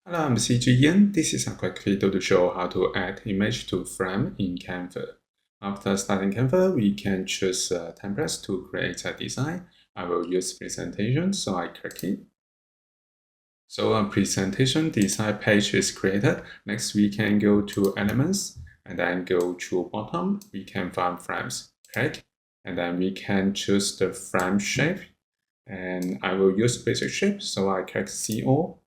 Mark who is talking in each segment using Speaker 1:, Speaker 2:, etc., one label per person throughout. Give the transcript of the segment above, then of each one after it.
Speaker 1: Hello, I'm CG Yin. This is a quick video to show how to add image to frame in Canva. After starting Canva, we can choose templates to create a design. I will use presentation, so I click it. So a presentation design page is created. Next, we can go to elements and then go to bottom. We can find frames. Click, and then we can choose the frame shape. And I will use basic shape, so I click CO.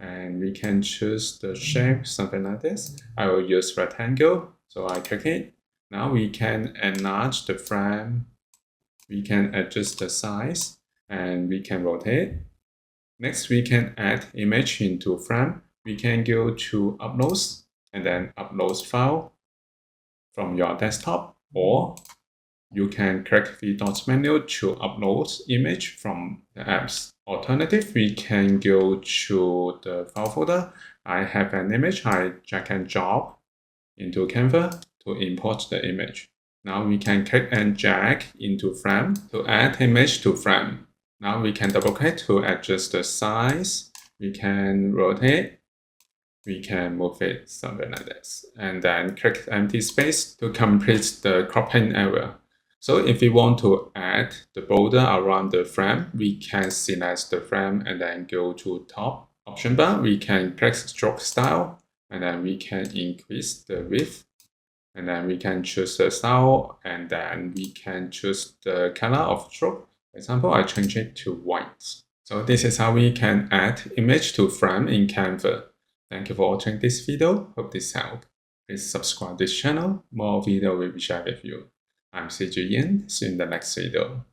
Speaker 1: And we can choose the shape, something like this. I will use rectangle, so I click it. Now we can enlarge the frame, we can adjust the size, and we can rotate. Next, we can add image into frame. We can go to uploads, and then upload file from your desktop, or you can click the dots menu to upload image from the apps. Alternative, we can go to the file folder. I have an image, I drag and drop into Canva to import the image. Now we can click and drag into frame to add image to frame. Now we can double click to adjust the size. We can rotate. We can move it something like this. And then click empty space to complete the cropping area. So if we want to add the border around the frame, we can select the frame and then go to top option bar. We can click stroke style and then we can increase the width. And then we can choose the style and then we can choose the color of stroke. For example, I change it to white. So this is how we can add image to frame in Canva. Thank you for watching this video. Hope this helped. Please subscribe this channel. More video will be shared with you. I'm CG Yin. See you in the next video.